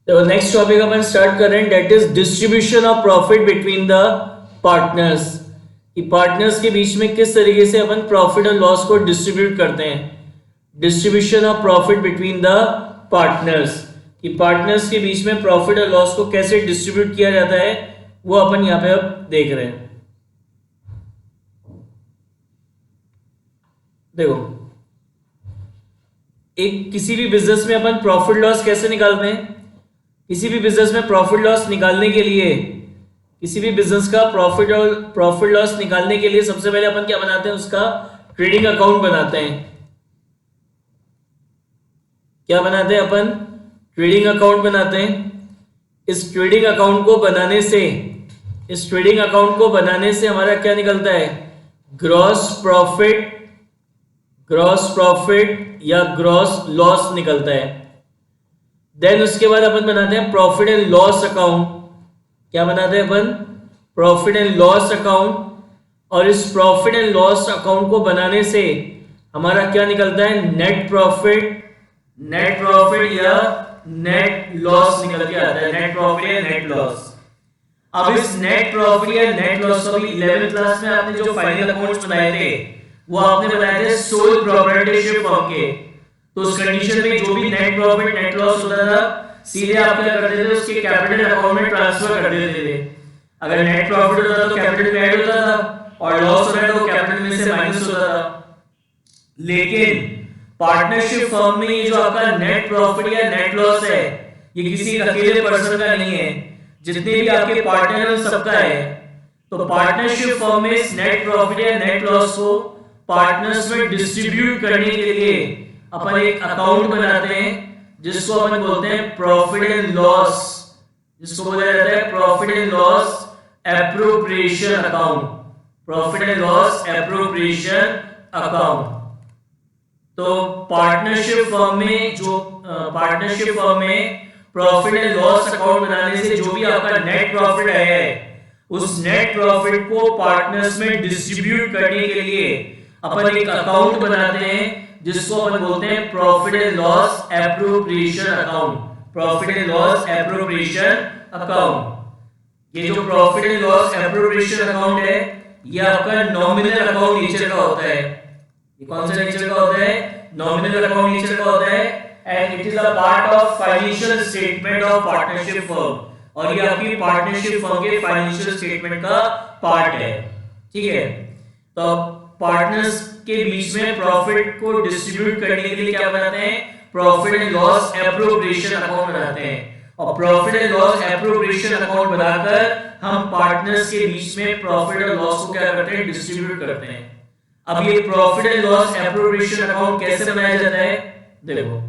तो next topic अपन start कर रहे हैं, that is distribution of profit between the partners. कि पार्टनर्स के बीच में किस तरीके से अपन प्रॉफिट और लॉस को डिस्ट्रीब्यूट करते हैं। Distribution of profit between the partners, कि पार्टनर्स के बीच में प्रॉफिट और लॉस को कैसे डिस्ट्रीब्यूट किया जाता है, वो अपन यहाँ पे अब देख रहे हैं। देखो, एक किसी भी बिजनेस में अपन प्रॉफिट लॉस कैसे निकालते हैं। किसी भी बिजनेस में प्रॉफिट लॉस निकालने के लिए, किसी भी बिजनेस का प्रॉफिट लॉस निकालने के लिए सबसे पहले अपन क्या बनाते हैं, उसका ट्रेडिंग अकाउंट बनाते हैं। क्या बनाते हैं अपन? ट्रेडिंग अकाउंट बनाते हैं। इस ट्रेडिंग अकाउंट को बनाने से हमारा क्या निकलता है? ग्रॉस प्रॉफिट या ग्रॉस लॉस निकलता है। देन उसके बाद अपन बनाते हैं प्रॉफिट एंड लॉस अकाउंट। क्या बनाते हैं अपन? Profit and loss account. और इस प्रॉफिट एंड लॉस अकाउंट को बनाने से हमारा क्या निकलता है? नेट प्रॉफिट या नेट लॉस निकल के आता है। नेट प्रॉफिट या नेट लॉस। अब इस नेट प्रॉफिट या नेट लॉस को भी 11th क्लास में आपने जो फाइनल अकाउंट्स बनाए थे, वो आपने बनाए थे सोल प्रोप्राइटरशिप फॉर्म के। तो उस कंडीशन में जो भी नेट प्रॉफिट नेट लॉस होता था, सीधे आप क्या करते थे? उसके कैपिटल अकाउंट में ट्रांसफर कर देते थे। अगर नेट प्रॉफिट होता था तो कैपिटल में ऐड होता था, और लॉस होता था तो कैपिटल में से माइनस होता था। लेकिन पार्टनरशिप फर्म में ये जो आपका नेट प्रॉफिट या नेट लॉस है, ये किसी अकेले पर्सन का नहीं है, जितने भी आपके पार्टनर हैं सबका है। तो पार्टनरशिप फर्म में इस नेट प्रॉफिट या नेट लॉस को पार्टनर्स में डिस्ट्रीब्यूट करने के लिए अपन एक अकाउंट बनाते हैं, जिसको अपन बोलते हैं प्रॉफिट एंड लॉस, जिसको बोला जाता है profit and loss appropriation account. Profit and loss appropriation account. तो पार्टनरशिप फर्म में प्रॉफिट एंड लॉस अकाउंट बनाने से जो भी आपका नेट प्रॉफिट है, उस नेट प्रॉफिट को पार्टनर्स में डिस्ट्रीब्यूट करने के लिए अपन एक अकाउंट बनाते हैं, जिसको अपन बोलते हैं profit and loss appropriation account. Profit and loss appropriation account. ये जो profit and loss appropriation account है, ये आपका नॉमिनल अकाउंट नेचर का होता है। ये कौन सा नेचर का होता है? नॉमिनल अकाउंट नेचर का होता है, and it is a part of financial statement of partnership firm. और ये आपकी पार्टनरशिप फर्म के फाइनेंशियल स्टेटमेंट का पार्ट है। ठीक है, तो पार्टनर्स के बीच में प्रॉफिट को डिस्ट्रीब्यूट करने के लिए क्या बनाते हैं? Profit and loss appropriation account बनाते हैं। और profit and loss appropriation account बनाकर हम पार्टनर्स के बीच में प्रॉफिट और लॉस को क्या करते हैं? डिस्ट्रीब्यूट करते हैं। अब ये profit and loss appropriation account कैसे बनाया जाता है? देखो,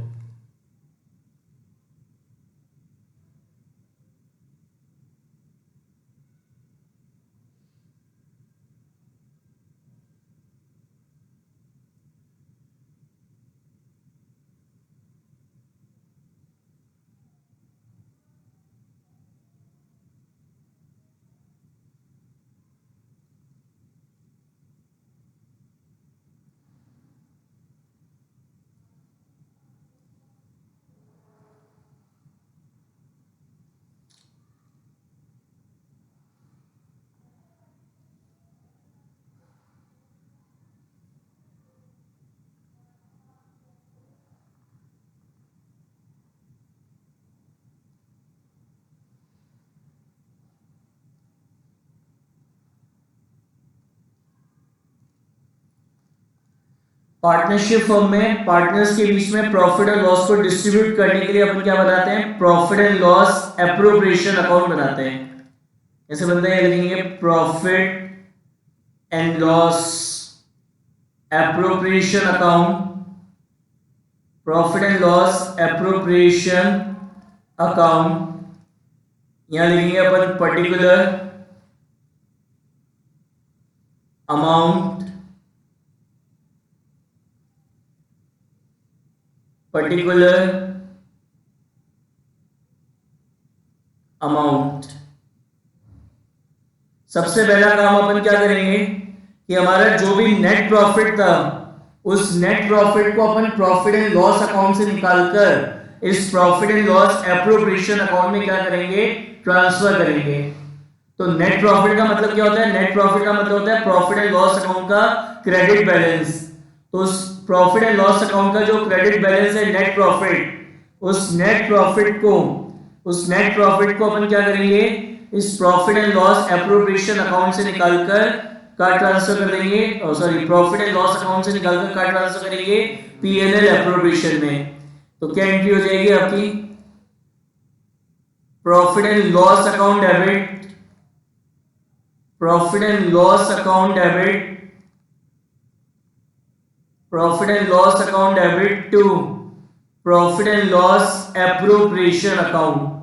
पार्टनरशिप फर्म में पार्टनर्स के बीच में प्रॉफिट और लॉस को डिस्ट्रीब्यूट करने के लिए अपन क्या बनाते हैं? Profit and loss appropriation account बनाते हैं। ऐसे बनते हैं, लिखेंगे profit and loss appropriation account. Profit and loss appropriation account. यहां लिखेंगे अपन पर्टिकुलर अमाउंट, पर्टिकुलर अमाउंट। सबसे पहला काम अपन क्या करेंगे कि हमारा जो भी नेट प्रॉफिट था, उस नेट प्रॉफिट को अपन प्रॉफिट एंड लॉस अकाउंट से निकालकर इस profit and loss appropriation account में क्या करेंगे, ट्रांसफर करेंगे। तो नेट प्रॉफिट का मतलब क्या होता है, नेट प्रॉफिट का मतलब होता है प्रॉफिट एंड लॉस अकाउंट का क्रेडिट बैलेंस। तो उस प्रॉफिट एंड लॉस अकाउंट का जो क्रेडिट बैलेंस है नेट प्रॉफिट, उस नेट प्रॉफिट को अपन क्या करेंगे, इस profit and loss appropriation account से निकालकर का ट्रांसफर कर देंगे, sorry profit and loss account से निकालकर का ट्रांसफर करेंगे पीएनएल एप्रोप्रिएशन में। तो क्या एंट्री हो जाएगी आपकी, profit and loss account debit, profit and loss account debit, profit and loss account debit to profit and loss appropriation account.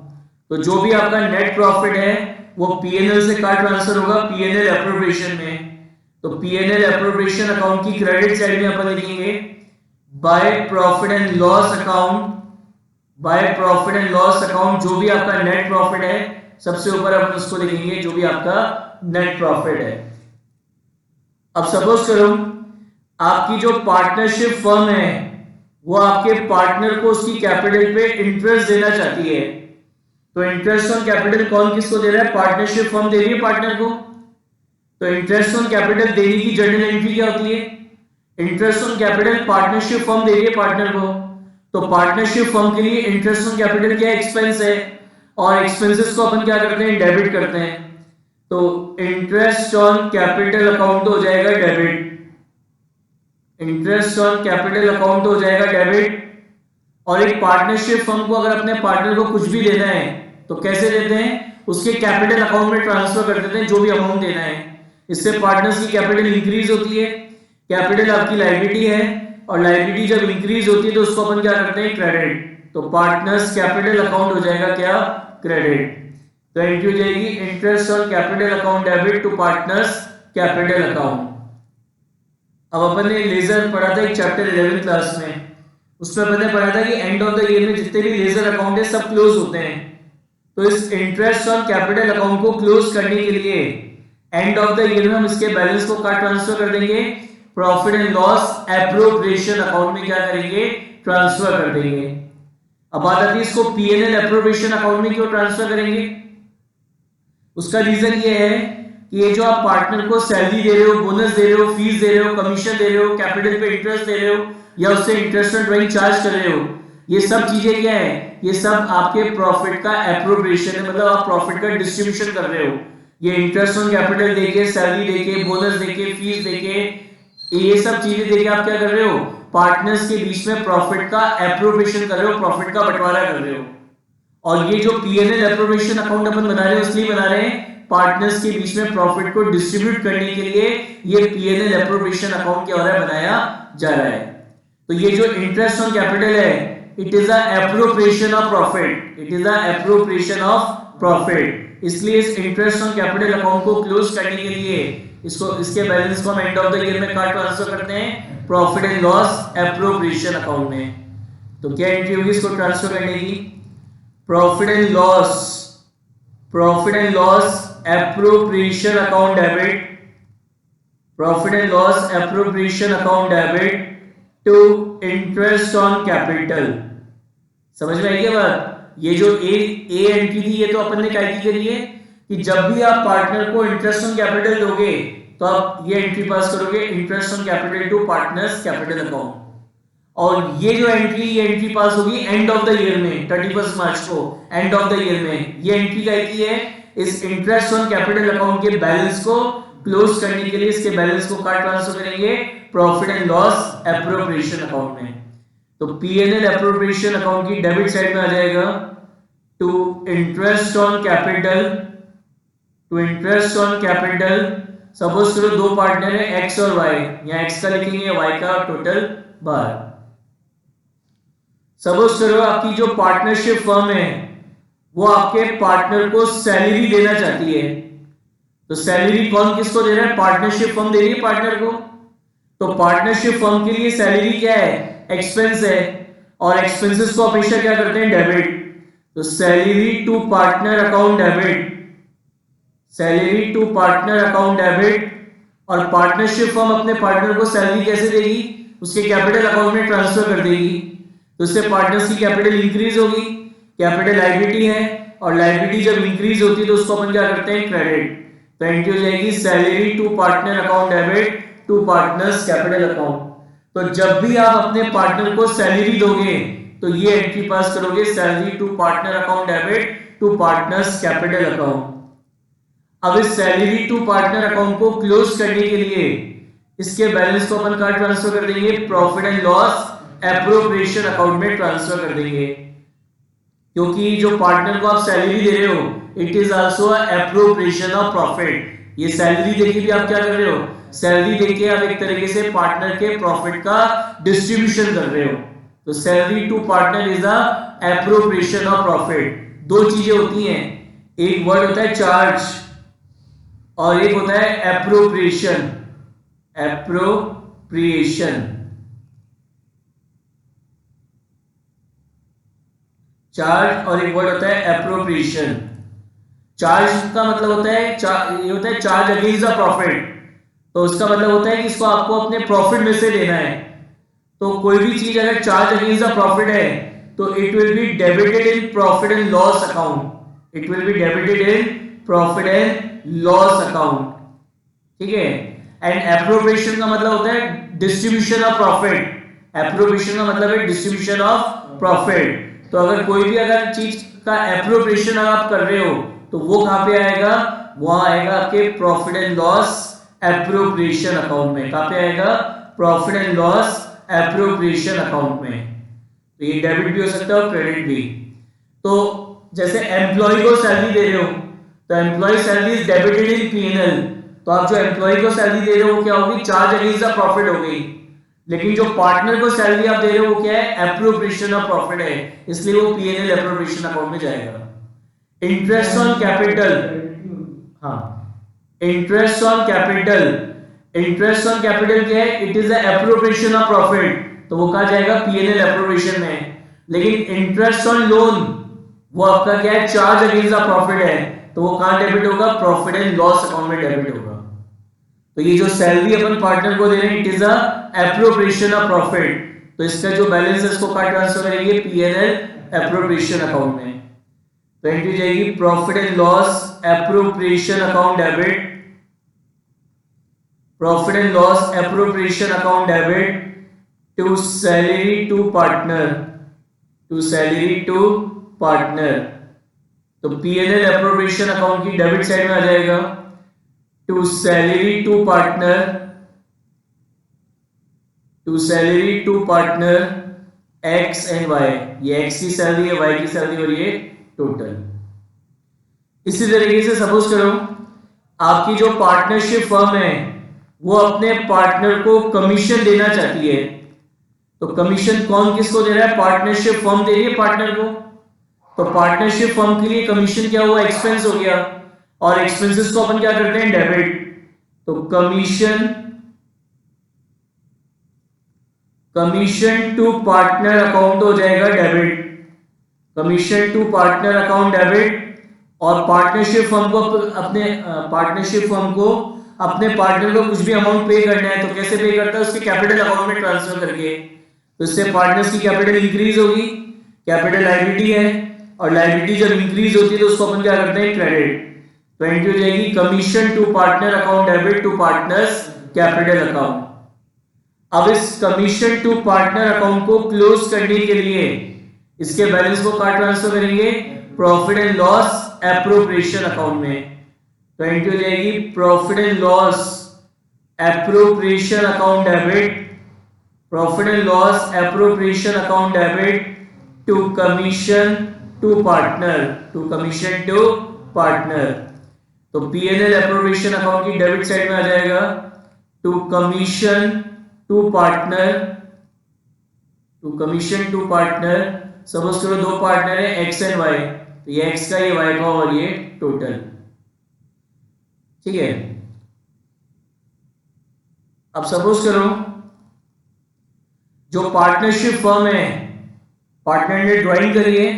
तो जो भी आपका नेट प्रॉफिट है वो पीएनएल से कहाँ ट्रांसफर होगा, पीएनएल एप्रोप्रिएशन में। तो पीएनएल एप्रोप्रिएशन अकाउंट की क्रेडिट साइड में अपन लिखेंगे by profit and loss account, by profit and loss account जो भी आपका नेट प्रॉफिट है सबसे ऊपर अपन उसको लिखेंगे जो भी आपका नेट प्रॉफिट है। अब सपोज करो आपकी जो पार्टनरशिप फर्म है वो आपके पार्टनर को उसकी कैपिटल पे इंटरेस्ट देना चाहती है। तो इंटरेस्ट ऑन कैपिटल कौन किसको दे रहा है, पार्टनरशिप फर्म दे रही है पार्टनर को। तो इंटरेस्ट ऑन कैपिटल देने की जर्नल एंट्री क्या होती है, interest on capital partnership firm दे रही है पार्टनर को। तो पार्टनरशिप फर्म के लिए इंटरेस्ट ऑन कैपिटल क्या एक्सपेंस है, और एक्सपेंसेस को अपन क्या करते हैं, डेबिट करते हैं। तो इंटरेस्ट ऑन कैपिटल अकाउंट हो जाएगा debit, interest on capital account हो जाएगा डेबिट। और एक पार्टनरशिप फर्म को अगर अपने पार्टनर को कुछ भी देना है तो कैसे देते हैं, उसके कैपिटल अकाउंट में ट्रांसफर कर देते हैं जो भी अमाउंट देना है। इससे पार्टनर्स की कैपिटल इंक्रीज होती है, कैपिटल आपकी लायबिलिटी है, और लायबिलिटी जब इंक्रीज होती है तो उसको अपन क्या करते हैं, क्रेडिट। तो पार्टनर्स कैपिटल अकाउंट हो जाएगा क्या, क्रेडिट। तो एंट्री हो जाएगी interest on capital account debit to partners capital account. अब अपन ने लेजर पढ़ा था एक चैप्टर 11 क्लास में, उसमें अपन ने पढ़ा था कि एंड ऑफ द ईयर में जितने भी लेजर अकाउंट है सब क्लोज होते हैं। तो इस इंटरेस्ट ऑन कैपिटल अकाउंट को क्लोज करने के लिए एंड ऑफ द ईयर में हम इसके बैलेंस को कहाँ ट्रांसफर कर देंगे, profit and loss appropriation account में क्या करेंगे, ट्रांसफर कर देंगे। अब बात आती है इसको पीएनएल एप्रोप्रिएशन अकाउंट में क्यों ट्रांसफर करेंगे। उसका रीजन ये है कि ये जो आप पार्टनर को सैलरी दे रहे हो, बोनस दे रहे हो, फीस दे रहे हो, कमीशन दे रहे हो, कैपिटल पे इंटरेस्ट दे रहे हो, या उससे इंटरेस्ट ऑन ड्राइंग चार्ज कर रहे हो, ये सब चीजें क्या है, ये सब आपके प्रॉफिट का एप्रोप्रिएशन है, मतलब आप प्रॉफिट का डिस्ट्रीब्यूशन कर रहे हो। ये इंटरेस्ट ऑन कैपिटल देके, सैलरी देके, बोनस देके, फीस देके, ये सब चीजें देके आप क्या कर रहे हो, पार्टनर्स के बीच में प्रॉफिट का एप्रोप्रिएशन कर रहे हो, प्रॉफिट का बंटवारा कर रहे हो। और ये जो पीएनएल एप्रोप्रिएशन अकाउंट अपन बना रहे हैं इसलिए बना रहे हैं पार्टनर्स के बीच में प्रॉफिट को डिस्ट्रीब्यूट करने के लिए ये पीएनएल एप्रोप्रिएशन अकाउंट क्या हो रहा है, बनाया जा रहा है। तो ये जो इंटरेस्ट ऑन कैपिटल है it is a appropriation of profit, it is a appropriation of profit. इसलिए इस इंटरेस्ट ऑन कैपिटल अकाउंट को क्लोज करने के लिए इसको, इसके बैलेंस को हम एंड ऑफ द ईयर में कहाँ ट्रांसफर करते हैं, profit and loss appropriation account में। तो क्या एंट्री होगी इसको ट्रांसफर करने की, profit and loss appropriation account debit, profit and loss appropriation account debit to interest on capital. समझ में आई क्या बात। ये जो ए एंट्री थी ये तो अपन ने क्या करी है कि जब भी आप पार्टनर को इंटरेस्ट ऑन कैपिटल दोगे तो आप ये एंट्री पास करोगे, interest on capital to partners capital account. और ये जो एंट्री, ये एंट्री पास होगी एंड ऑफ द ईयर में, 31 मार्च को एंड ऑफ द ईयर में ये एंट्री क्या की है, इस इंटरेस्ट ऑन कैपिटल अकाउंट के बैलेंस को क्लोज करने के लिए इसके बैलेंस को कहाँ ट्रांसफर करेंगे, profit and loss appropriation account में। तो पीएनएल एप्रोप्रिएशन अकाउंट की डेबिट साइड में आ जाएगा to interest on capital, to interest on capital. Suppose करो दो पार्टनर है एक्स और वाई, यहाँ एक्स का लिखेंगे वाई का टोटल बार। सपोज करो आपकी जो पार्टनरशिप फर्म है वो आपके पार्टनर को सैलरी देना चाहती है। तो सैलरी कौन किसको दे रहा है, पार्टनरशिप फर्म दे रही है पार्टनर को। तो पार्टनरशिप फर्म के लिए सैलरी क्या है, एक्सपेंस है, और एक्सपेंसेस को हमेशा क्या करते हैं, डेबिट। तो salary to partner account debit, salary to partner account debit. और पार्टनरशिप फर्म अपने पार्टनर को सैलरी कैसे देगी, उसके कैपिटल अकाउंट में ट्रांसफर कर देगी। तो इससे पार्टनर्स की कैपिटल इंक्रीज होगी, कैपिटल लायबिलिटी है और लायबिलिटी जब इंक्रीज होती है तो उसको अपन क्या करते हैं, क्रेडिट। तो एंट्री हो जाएगी salary to partner account debit to partners capital account. तो जब भी आप अपने पार्टनर को सैलरी दोगे तो ये एंट्री पास करोगे, salary to partner account debit to partners capital account. अब इस सैलरी टू पार्टनर अकाउंट को क्लोज करने के लिए इसके बैलेंस को अपन कहां ट्रांसफर कर देंगे, profit and loss appropriation account में ट्रांसफर कर देंगे, क्योंकि जो पार्टनर को आप सैलरी दे रहे हो it is also appropriation of profit. ये सैलरी देके भी आप क्या कर रहे हो, सैलरी देके आप एक तरीके से पार्टनर के प्रॉफिट का डिस्ट्रीब्यूशन कर रहे हो। तो salary to partner is the appropriation of profit. दो चीजें होती हैं, एक वर्ड होता है चार्ज और एक होता है एप्रोप्रिएशन। एप्रोप्रिएशन, चार्ज और एक वर्ड होता है एप्रोप्रिएशन। चार्ज का मतलब होता है ये होता है चार्ज अगेंस्ट द प्रॉफिट। तो उसका मतलब होता है कि इसको आपको अपने प्रॉफिट में से लेना है। तो कोई भी चीज अगर चार्ज अगेंस्ट द प्रॉफिट है तो it will be debited in profit and loss account. It will be debited in profit and loss account, ठीक है। एंड एप्रोप्रिएशन का मतलब होता है डिस्ट्रीब्यूशन ऑफ प्रॉफिट। एप्रोप्रिएशन का मतलब है डिस्ट्रीब्यूशन ऑफ प्रॉफिट। तो अगर कोई भी अगर चीज का एप्रोप्रिएशन आप कर रहे हो तो वो कहां पे आएगा, वो आएगा आपके profit and loss appropriation account में। कहां पे आएगा, profit and loss appropriation account में। तो ये डेबिट भी हो सकता है और क्रेडिट भी। तो जैसे एम्प्लॉय को सैलरी दे रहे हो तो employ salary is debited in PNL. तो आप जो एम्प्लॉय को सैलरी दे रहे हो क्या होगी, चार्ज अगेंस्ट द प्रॉफिट हो गई। लेकिन जो पार्टनर को सैलरी आप दे रहे हो वो क्या है, एप्रोप्रिएशन ऑफ प्रॉफिट है, इसलिए वो पीएनएल एप्रोप्रिएशन अकाउंट में जाएगा। इंटरेस्ट ऑन कैपिटल, हाँ interest on capital, interest on capital क्या है, it is the appropriation of profit, तो वो कहा जाएगा पीएनएल एप्रोप्रिएशन में। लेकिन इंटरेस्ट ऑन लोन वो आपका क्या है, चार्ज अगेंस्ट द प्रॉफिट है, तो वो कहां डेबिट होगा, प्रॉफिट एंड लॉस अकाउंट में डेबिट होगा। तो ये जो सैलरी अपन पार्टनर को दे रहे हैं it is a appropriation of profit, तो इसका जो बैलेंस है इसको कहां ट्रांसफर करेंगे, पीएनएल एप्रोप्रिएशन अकाउंट में। तो एंट्री जाएगी profit and loss appropriation account debit, profit and loss appropriation account debit to salary to partner, to salary to partner. तो पीएनएल एप्रोप्रिएशन अकाउंट की डेबिट साइड में आ जाएगा, to salary to partner, to salary to partner X and Y. ये X की salary है, Y की salary और ये टोटल। इसी तरीके से सपोज करो आपकी जो पार्टनरशिप फर्म है वो अपने पार्टनर को कमीशन देना चाहती है। तो कमीशन कौन किसको दे रहा है, पार्टनरशिप फर्म दे रही है पार्टनर को। तो पार्टनरशिप फर्म के लिए कमीशन क्या हुआ, एक्सपेंस हो गया, और एक्सपेंसेस को अपन क्या करते हैं, डेबिट। तो commission, commission to partner account हो जाएगा debit, commission to partner account debit. और पार्टनरशिप फर्म को अपने पार्टनरशिप फर्म को अपने पार्टनर को कुछ भी अमाउंट पे करना है तो कैसे पे करता है, उसके कैपिटल अकाउंट में ट्रांसफर करके। तो इससे पार्टनर्स की कैपिटल इंक्रीज होगी, कैपिटल लायबिलिटी है, और लायबिलिटी जब इंक्रीज होती है तो उसको अपन क्या करते हैं, क्रेडिट। तो एंट्री हो जाएगी commission to partner account debit to partners capital account. अब इस कमीशन टू पार्टनर अकाउंट को क्लोज करने के लिए इसके बैलेंस को कहां ट्रांसफर करेंगे, profit and loss appropriation account में। तो एंट्री हो जाएगी profit and loss appropriation account debit, profit and loss appropriation account debit to commission to partner, to commission to partner. तो पीएनएल एप्रोप्रिएशन अकाउंट की debit side में आ जाएगा, to commission to partner, to commission to partner. Suppose करो दो partner है x and Y, तो ये एक्स का, ये वाई का और ये टोटल, ठीक है। अब सपोज करो जो पार्टनरशिप फर्म है, पार्टनर ने ड्राइंग करी है,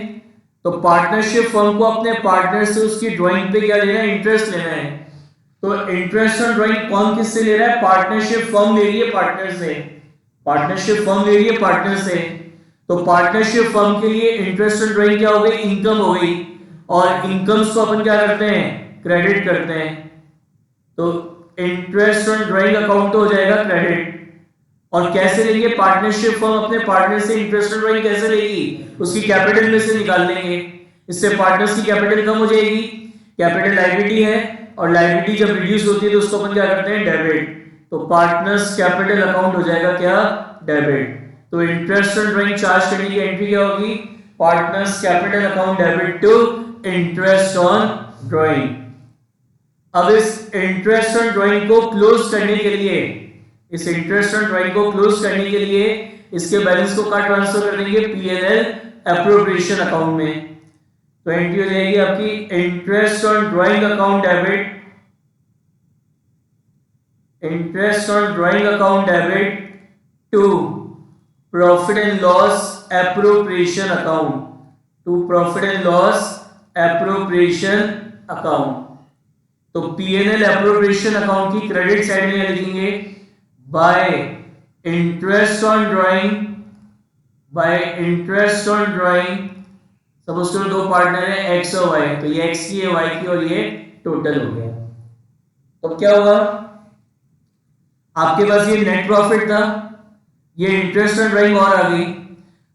तो पार्टनरशिप फर्म को अपने पार्टनर से उसकी ड्राइंग पे क्या लेना है, इंटरेस्ट लेना है। तो इंटरेस्ट ऑन ड्राइंग कौन किससे ले रहा है, पार्टनरशिप फर्म ले रही है पार्टनर से, पार्टनरशिप फर्म ले रही है पार्टनर से। तो पार्टनरशिप फर्म के लिए इंटरेस्ट ऑन ड्राइंग क्या हो गई, इनकम हो गई, और इनकम्स को अपन क्या करते हैं, क्रेडिट करते हैं। तो इंटरेस्ट ऑन ड्राइंग अकाउंट तो हो जाएगा क्रेडिट। और कैसे लेंगे, पार्टनरशिप फर्म अपने पार्टनर से इंटरेस्ट ऑन ड्राइंग कैसे लेगी, उसकी कैपिटल में से निकाल लेंगे। इससे पार्टनर्स की कैपिटल कम हो जाएगी, कैपिटल लायबिलिटी है, और लायबिलिटी जब रिड्यूस होती है तो उसको अपन क्या करते हैं, डेबिट। तो पार्टनर्स कैपिटल अकाउंट हो जाएगा क्या, डेबिट। तो इंटरेस्ट ऑन ड्राइंग चार्ज करने की एंट्री क्या होगी, partners capital account debit to interest on drawing. अब इस इंटरेस्ट ऑन ड्राइंग को क्लोज करने के लिए, इस इंटरेस्ट ऑन ड्राइंग को क्लोज करने के लिए इसके बैलेंस को कहाँ ट्रांसफर कर देंगे, पीएनएल एप्रोप्रिएशन अकाउंट में। तो एंट्री हो जाएगी आपकी interest on drawing account debit, interest on drawing account debit to profit and loss appropriation account, to profit and loss appropriation account. तो पीएनएल एप्रोप्रिएशन अकाउंट की क्रेडिट साइड में लिखेंगे by interest on drawing, by interest on drawing. Suppose करो दो partner है x और Y, तो ये एक्स की है, वाई की, और ये टोटल हो गया। तो क्या होगा, आपके पास ये नेट प्रॉफिट था, ये इंटरेस्ट ऑन ड्राइंग और आ गई,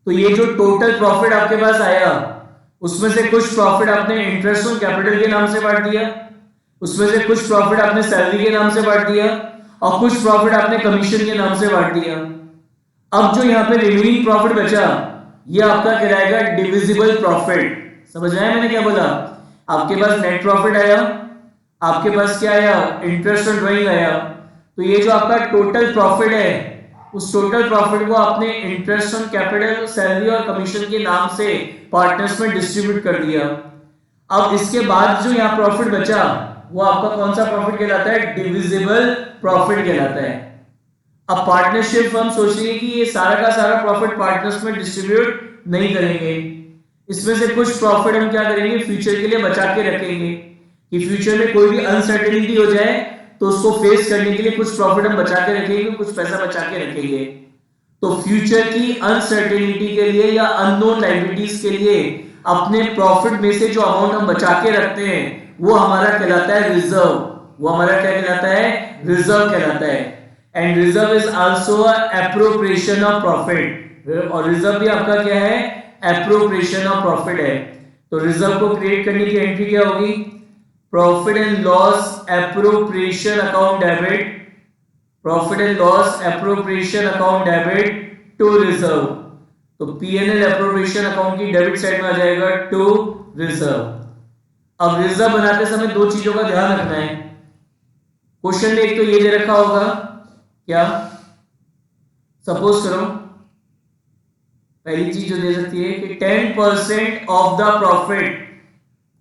तो ये जो टोटल प्रॉफिट आपके पास आया उसमें से कुछ प्रॉफिट आपने इंटरेस्ट ऑन कैपिटल के नाम से बांट दिया, उसमें से कुछ प्रॉफिट आपने सैलरी के नाम से बांट दिया, और कुछ प्रॉफिट आपने कमीशन के नाम से बांट दिया। अब जो यहाँ पे रिमेनिंग प्रॉफिट बचा ये आपका कहलाएगा डिविजिबल प्रॉफिट। समझ आया मैंने क्या बोला, आपके पास नेट प्रॉफिट आया, आपके पास क्या आया, इंटरेस्ट ऑन ड्राइंग आया, तो ये जो आपका टोटल प्रॉफिट है उस टोटल प्रॉफिट को आपने इंटरेस्ट ऑन कैपिटल, सैलरी और कमीशन के नाम से पार्टनर्स में डिस्ट्रीब्यूट कर दिया। अब इसके बाद जो यहाँ प्रॉफिट बचा वो आपका कौन सा प्रॉफिट कहलाता है, डिविजिबल प्रॉफिट कहलाता है। अब पार्टनरशिप फर्म सोच रही है कि ये सारा का सारा प्रॉफिट पार्टनर्स में डिस्ट्रीब्यूट नहीं करेंगे, इसमें से कुछ प्रॉफिट हम क्या करेंगे, फ्यूचर के लिए बचा के रखेंगे कि फ्यूचर में कोई भी अनसर्टेनिटी हो जाए तो उसको फेस करने के लिए कुछ प्रॉफिट हम बचा के रखेंगे, कुछ पैसा बचा के रखेंगे। तो फ्यूचर की अनसर्टेनिटी के लिए या अननोन लायबिलिटीज के लिए अपने प्रॉफिट में से जो अमाउंट हम बचा के रखते हैं वो हमारा कहलाता है रिजर्व। वो हमारा क्या कहलाता है, रिजर्व कहलाता है। And reserve is also appropriation of profit, और रिजर्व भी आपका क्या है, एप्रोप्रिएशन ऑफ प्रॉफिट है। तो रिजर्व को क्रिएट करने की एंट्री क्या होगी, profit and loss appropriation account debit, profit and loss appropriation account debit to reserve. तो पीएनएल एप्रोप्रिएशन अकाउंट की डेबिट साइड में आ जाएगा टू रिजर्व। अब रिजर्व बनाते समय दो चीजों का ध्यान रखना है। क्वेश्चन में एक तो ये दे रखा होगा, क्या, सपोज करो पहली चीज जो दे सकती है कि 10% of the profit,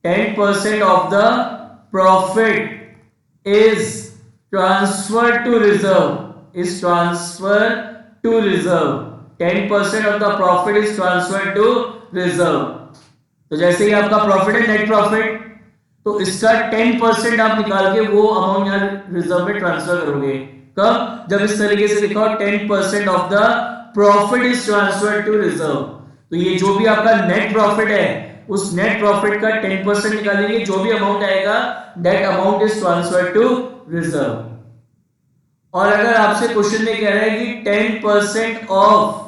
10% of the profit is transfer to reserve, is transfer to reserve. 10% of the profit is transfer to reserve. तो जैसे ही आपका प्रॉफिट है नेट प्रॉफिट, तो इसका 10% आप निकाल के वो अमाउंट यहाँ रिजर्व में ट्रांसफर करोगे। कब, जब इस तरीके से लिखा हो 10% of the profit is transfer to reserve. तो ये जो भी आपका नेट प्रॉफिट है उस नेट प्रॉफिट का 10% निकालेंगे, जो भी अमाउंट आएगा that amount is transfer to reserve. और अगर आपसे क्वेश्चन में कह रहा है कि 10% of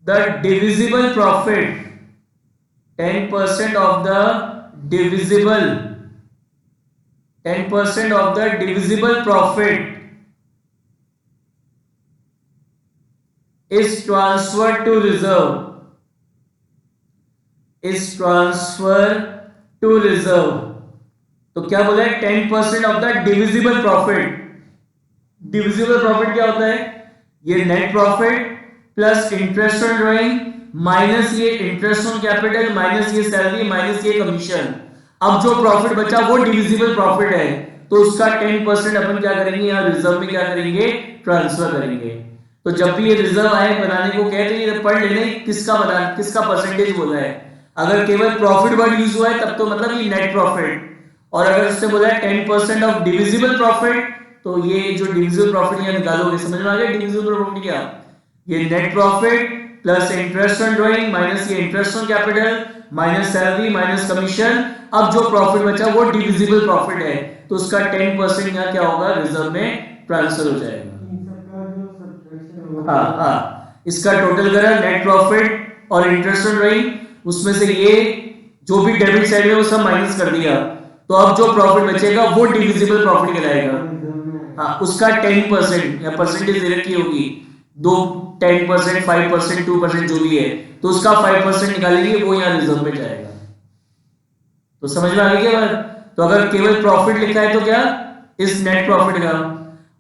the divisible profit, 10% of the divisible, 10% of the divisible profit is transferred to reserve, is transferred to reserve। तो क्या बोला है, 10% of the divisible profit. Divisible profit क्या होता है, ये net profit plus interest on drawing minus ये interest on capital minus ये सैलरी माइनस ये कमीशन। अब जो प्रॉफिट बचा वो डिविजिबल प्रॉफिट है, तो उसका 10% अपन क्या करेंगे, यहाँ रिजर्व में क्या करेंगे, ट्रांसफर करेंगे। तो जब भी ये रिजर्व आए बनाने को कहते हैं, ये पढ़ लेना किसका बना, किसका परसेंटेज बोला है। अगर केवल प्रॉफिट वर्ड यूज हुआ है तब तो मतलब ये नेट प्रॉफिट, और अगर उससे बोला है 10% ऑफ डिविजिबल प्रॉफिट, तो ये जो डिविजिबल प्रॉफिट यहाँ निकालोगे, समझ में आ गया डिविजिबल प्रॉफिट क्या, ये net profit plus interest on drawing minus ये interest on capital minus salary minus commission. अब जो प्रॉफिट बचा वो डिविजिबल प्रॉफिट है, तो उसका 10% यहाँ क्या होगा, रिजर्व में ट्रांसफर हो जाएगा। हाँ हाँ, इसका टोटल करा नेट प्रॉफिट और इंटरेस्ट ऑन ड्राइंग, उसमें से ये जो भी डेबिट साइड में वो सब माइनस कर दिया, तो अब जो प्रॉफिट बचेगा वो डिविजिबल प्रॉफिट कहलाएगा। हाँ, उसका 10% या परसेंटेज दे रखी होगी, दो 10%, 5%, 2% जो भी है, तो उसका 5% निकालेंगे, वो यहाँ रिजर्व में जाएगा। तो समझ में आ गई क्या बात? तो अगर केवल प्रॉफिट लिखा है तो क्या, इस नेट प्रॉफिट का,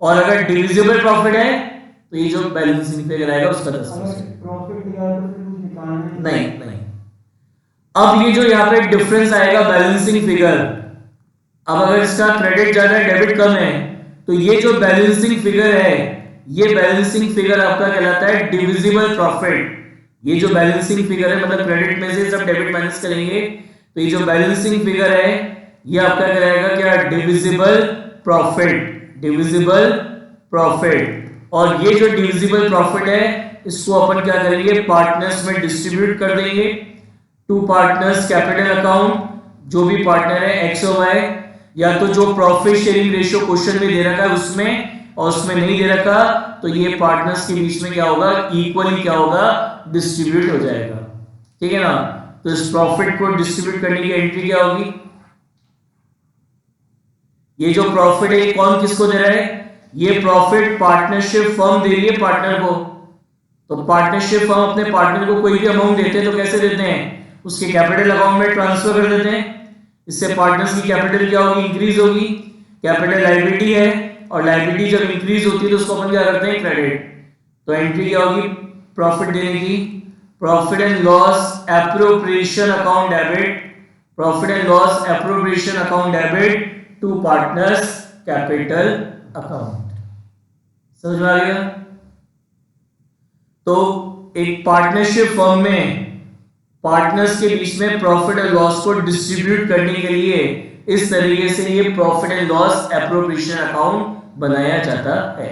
और अगर डिविजिबल प्रॉफिट है तो ये जो बैलेंसिंग फिगर आएगा उसका 10%। नहीं नहीं, अब ये जो यहाँ पे डिफरेंस आएगा बैलेंसिंग फिगर, अब अगर इसका क्रेडिट ज्यादा है डेबिट कम है, तो ये जो बैलेंसिंग फिगर है, ये बैलेंसिंग फिगर आपका कहलाता है डिविजिबल प्रॉफिट। ये जो बैलेंसिंग फिगर है, मतलब क्रेडिट में से सब डेबिट माइनस करेंगे, तो ये जो बैलेंसिंग फिगर है ये आपका कहलाएगा क्या, डिविजिबल प्रॉफिट। डिविजिबल प्रॉफिट, और ये जो डिविजिबल प्रॉफिट है इसको अपन क्या करेंगे, पार्टनर्स में डिस्ट्रीब्यूट कर देंगे। टू पार्टनर्स कैपिटल अकाउंट, जो भी पार्टनर है एक्स और वाई, या तो जो प्रॉफिट शेयरिंग रेशियो क्वेश्चन में दे रखा है उसमें, और उसमें नहीं दे रखा तो ये पार्टनर्स के बीच में क्या होगा, इक्वली क्या होगा, डिस्ट्रीब्यूट हो जाएगा। ठीक है ना? तो इस प्रॉफिट को डिस्ट्रीब्यूट करने की एंट्री क्या होगी, ये जो प्रॉफिट है ये कौन किसको दे रहा है, ये प्रॉफिट पार्टनरशिप फर्म दे रही है पार्टनर को। तो पार्टनरशिप फर्म अपने पार्टनर को कोई भी अमाउंट देते हैं तो कैसे देते हैं, उसके कैपिटल अकाउंट में ट्रांसफर कर देते हैं। इससे पार्टनर्स की कैपिटल क्या होगी, इंक्रीज होगी। कैपिटल लायबिलिटी है, और लायबिलिटी जब इंक्रीज होती है तो उसको अपन क्या करते हैं, क्रेडिट। तो एंट्री क्या होगी प्रॉफिट देने की, profit and loss appropriation account debit, profit and loss appropriation account debit to partners capital account. समझ में आ गया? तो एक पार्टनरशिप फर्म में पार्टनर्स के बीच में प्रॉफिट एंड लॉस को डिस्ट्रीब्यूट करने के लिए इस तरीके से ये profit and loss appropriation account बनाया जाता है।